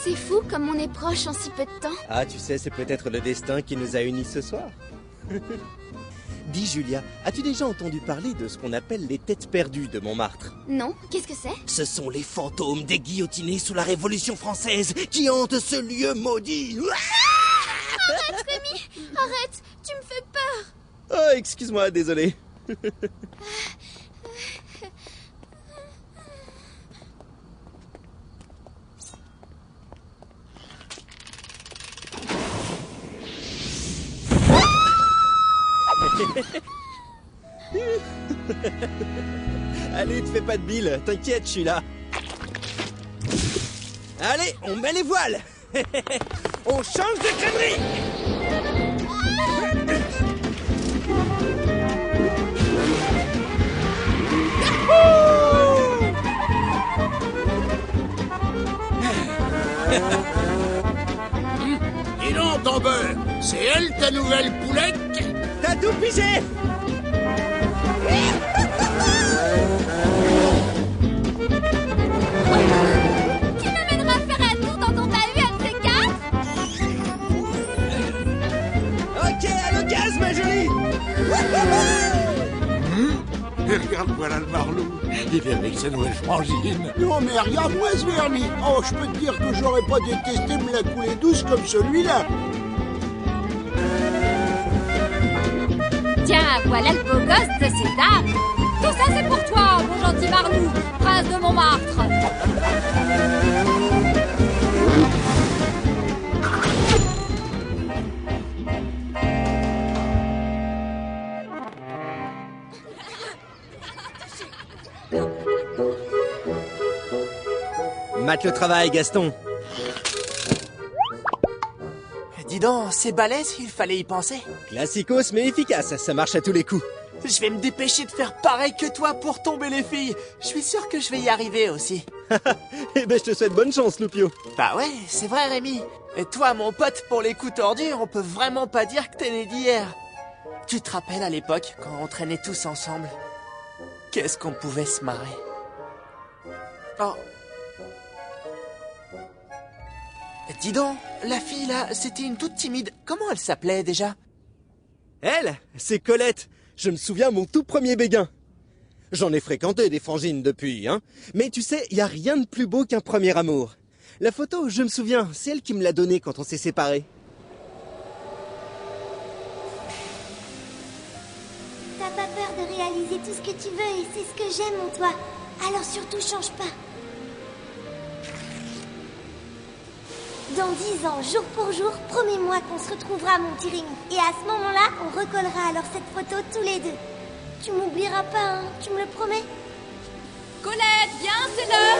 C'est fou comme on est proches en si peu de temps. Ah, tu sais, c'est peut-être le destin qui nous a unis ce soir. Dis, Julia, as-tu déjà entendu parler de ce qu'on appelle les têtes perdues de Montmartre? Non, qu'est-ce que c'est? Ce sont les fantômes des guillotinés sous la Révolution française qui hantent ce lieu maudit. Arrête, Rémi! Arrête! Tu me fais peur! Oh, excuse-moi, désolé. Allez, te fais pas de bile, t'inquiète, je suis là. Allez, on met les voiles. On change de crânerie. Dis donc, ton beurre, c'est elle ta nouvelle poulette? T'as tout pigé. Tu m'amèneras faire un tour dans ton bahut MC4? Ok, à l'occasion, ma jolie. Et regarde, voilà le marlou. Il est avec sa nouvelle frangine. Non mais regarde-moi ce vernis. Oh, je peux te dire que j'aurais pas détesté me la couler douce comme celui-là. Tiens, voilà le beau gosse de ces dames. Tout ça, c'est pour toi, mon gentil Marlou, prince de Montmartre. Mate le travail, Gaston. Dis donc, c'est balèze, il fallait y penser. Classicos mais efficace, ça marche à tous les coups. Je vais me dépêcher de faire pareil que toi pour tomber les filles. Je suis sûr que je vais y arriver aussi. Eh ben, je te souhaite bonne chance, Loupio. Bah ouais, c'est vrai, Rémi. Et toi, mon pote, pour les coups tordus, on peut vraiment pas dire que t'es né d'hier. Tu te rappelles à l'époque, quand on traînait tous ensemble? Qu'est-ce qu'on pouvait se marrer. Oh. Dis donc, la fille là, c'était une toute timide. Comment elle s'appelait déjà? Elle, c'est Colette. Je me souviens mon tout premier béguin. J'en ai fréquenté des frangines depuis, hein. Mais tu sais, y a rien de plus beau qu'un premier amour. La photo, je me souviens, c'est elle qui me l'a donnée quand on s'est séparés. T'as pas peur de réaliser tout ce que tu veux et c'est ce que j'aime en toi. Alors surtout change pas. Dans 10 ans, jour pour jour, promets-moi qu'on se retrouvera, mon petit Rémi. Et à ce moment-là, on recollera alors cette photo tous les deux. Tu m'oublieras pas, hein, tu me le promets? Colette, viens, c'est l'heure.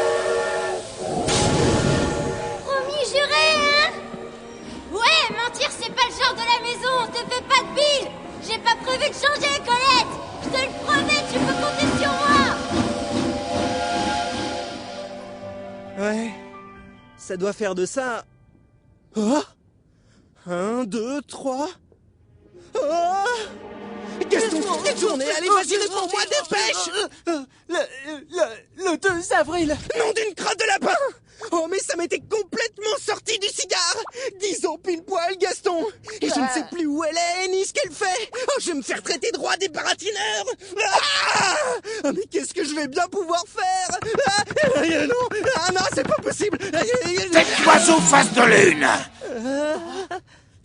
Promis, juré, hein? Ouais, mentir, c'est pas le genre de la maison, te fais pas de bile. J'ai pas prévu de changer, Colette. Je te le promets, tu peux compter sur moi. Ouais, ça doit faire de ça... Oh 1, 2, 3... Oh Gaston, détournez, allez, vas-y, réponds-moi, dépêche. Le 2 avril. Nom d'une crotte de lapin. Oh, mais ça m'était complètement sorti du cigare. 10 ans pile poil, Gaston. Et je ne sais plus où elle est, ni ce qu'elle fait. Oh, je vais me faire traiter droit des baratineurs. Ah, mais qu'est-ce que je vais bien pouvoir faire? Non, ah non, c'est pas possible. Tête d'oiseau face de lune.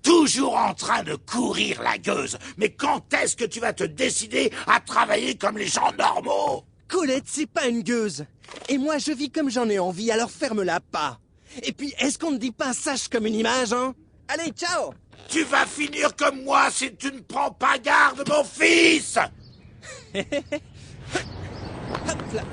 Toujours en train de courir la gueuse. Mais quand est-ce que tu vas te décider à travailler comme les gens normaux? Colette, c'est pas une gueuse. Et moi, je vis comme j'en ai envie, alors ferme-la pas. Et puis, est-ce qu'on ne dit pas sage comme une image, hein? Allez, ciao. Tu vas finir comme moi si tu ne prends pas garde, mon fils. Hop là.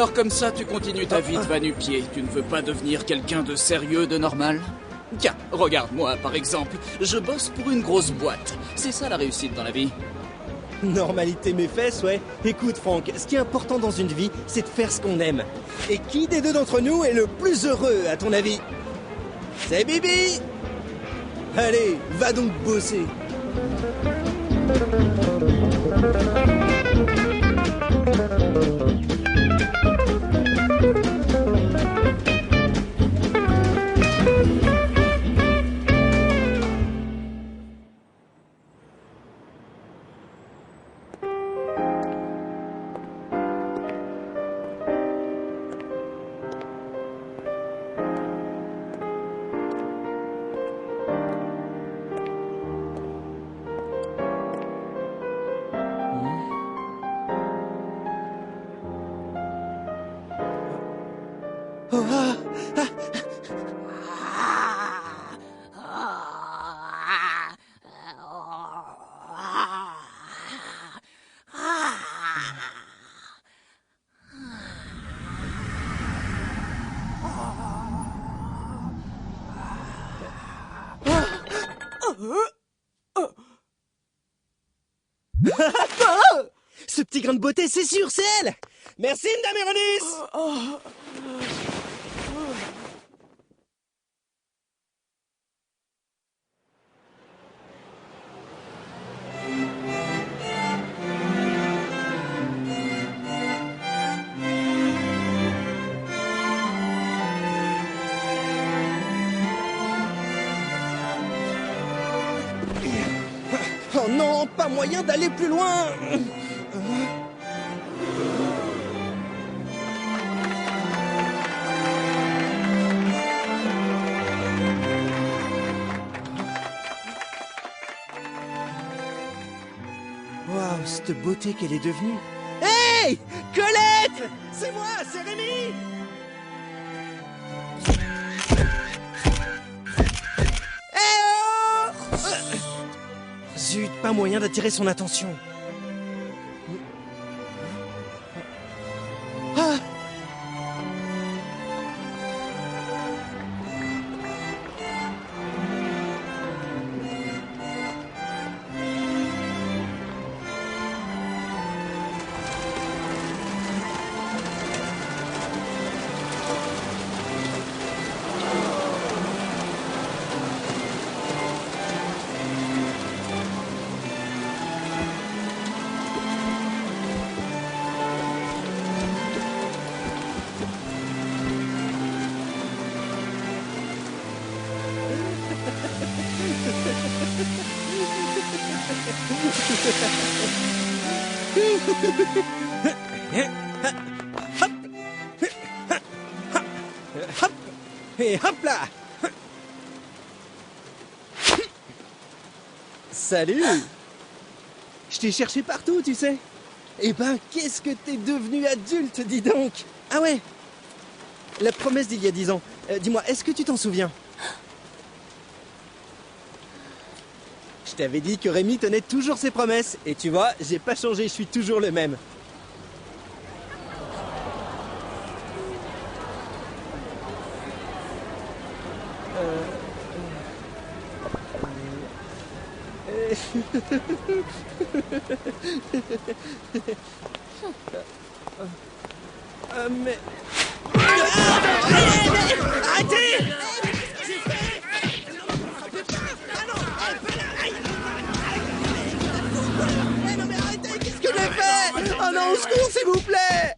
Alors comme ça, tu continues ta vie de va-nu-pied. Tu ne veux pas devenir quelqu'un de sérieux, de normal? Tiens, regarde-moi par exemple. Je bosse pour une grosse boîte. C'est ça la réussite dans la vie. Normalité mes fesses, ouais. Écoute Franck, ce qui est important dans une vie, c'est de faire ce qu'on aime. Et qui des deux d'entre nous est le plus heureux, à ton avis? C'est Bibi! Allez, va donc bosser. Oh, ce petit grain de beauté, c'est sûr, c'est elle! Merci, Madame Uranus! Oh non, pas moyen d'aller plus loin! Waouh, cette beauté qu'elle est devenue! Hey! Colette! C'est moi, c'est Rémi! Zut, pas moyen d'attirer son attention. Ah! Hop! Et hop là! Salut! Je t'ai cherché partout, tu sais. Eh ben, qu'est-ce que t'es devenu adulte, dis donc! Ah ouais! La promesse d'il y a 10 ans. Dis-moi, est-ce que tu t'en souviens? Je t'avais dit que Rémi tenait toujours ses promesses. Et tu vois, j'ai pas changé, je suis toujours le même. Mais... Arrêtez! Non mais arrêtez, qu'est-ce que j'ai fait? Oh non, au secours, s'il vous plaît!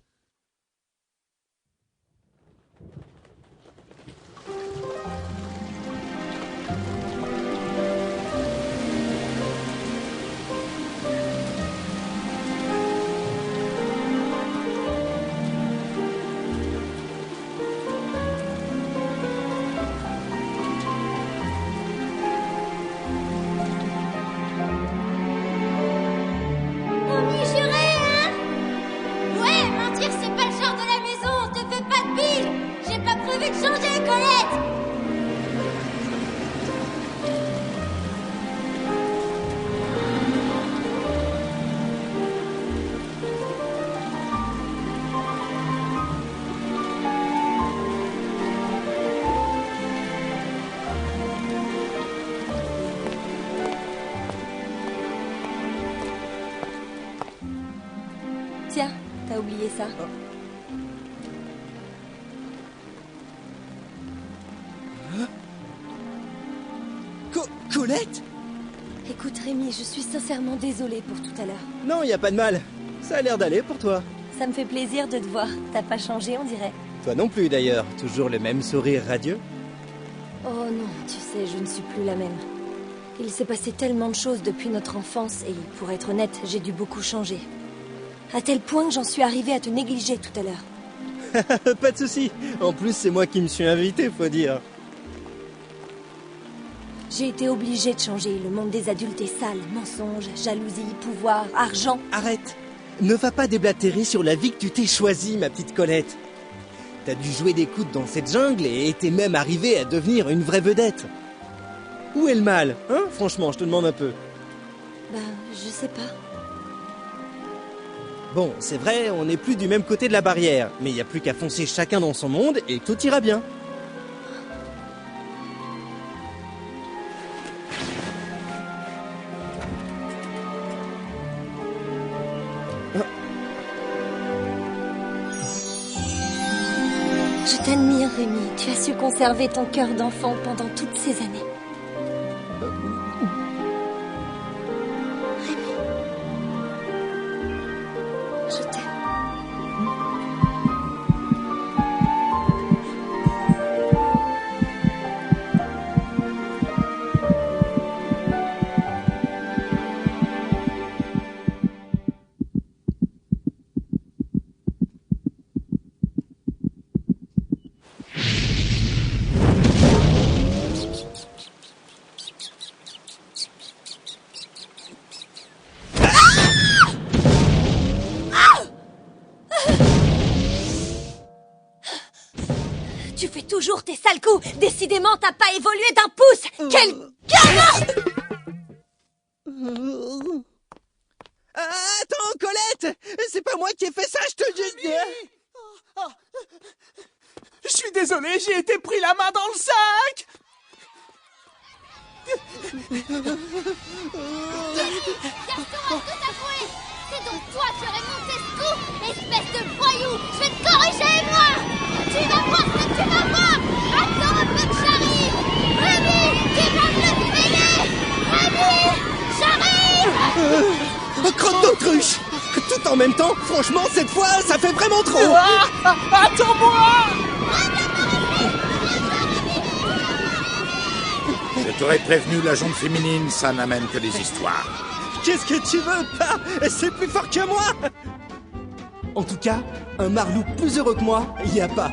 On y jurait, hein? Ouais, mentir Tiens, t'as oublié ça. Colette? Écoute Rémi, je suis sincèrement désolée pour tout à l'heure. Non, y a pas de mal. Ça a l'air d'aller pour toi. Ça me fait plaisir de te voir. T'as pas changé, on dirait. Toi non plus d'ailleurs, toujours le même sourire radieux. Oh non, tu sais, je ne suis plus la même. Il s'est passé tellement de choses depuis notre enfance et, pour être honnête, j'ai dû beaucoup changer. À tel point que j'en suis arrivée à te négliger tout à l'heure. Pas de souci. En plus, c'est moi qui me suis invité, faut dire. J'ai été obligée de changer. Le monde des adultes est sale. Mensonges, jalousie, pouvoir, argent. Arrête. Ne va pas déblatérer sur la vie que tu t'es choisie, ma petite Colette. T'as dû jouer des coudes dans cette jungle et t'es même arrivée à devenir une vraie vedette. Où est le mal, hein? Franchement, je te demande un peu. Ben, je sais pas. Bon, c'est vrai, on n'est plus du même côté de la barrière, mais il n'y a plus qu'à foncer chacun dans son monde et tout ira bien. Je t'admire, Rémi. Tu as su conserver ton cœur d'enfant pendant toutes ces années. Rémi. Je t'aime. Tu fais toujours tes sales coups. Décidément, t'as pas évolué d'un pouce. Quel gamin! Attends, Colette! C'est pas moi qui ai fait ça, je te le dis. Je suis désolé, j'ai été pris la main dans le sac. Gaston a tout avoué. C'est donc toi qui aurais monté ce coup, espèce de voyou. Je vais te corriger, moi. Tu vas voir ce que tu vas voir. Attends un peu que j'arrive. Rémi, tu vas me le payer. Rémi, j'arrive. Crotte d'autruche! Tout en même temps, franchement, cette fois, ça fait vraiment trop! Attends-moi! Je t'aurais prévenu, la jonque féminine, ça n'amène que des histoires. Qu'est-ce que tu veux, pas? C'est plus fort que moi! En tout cas, un Marlou plus heureux que moi, y a pas.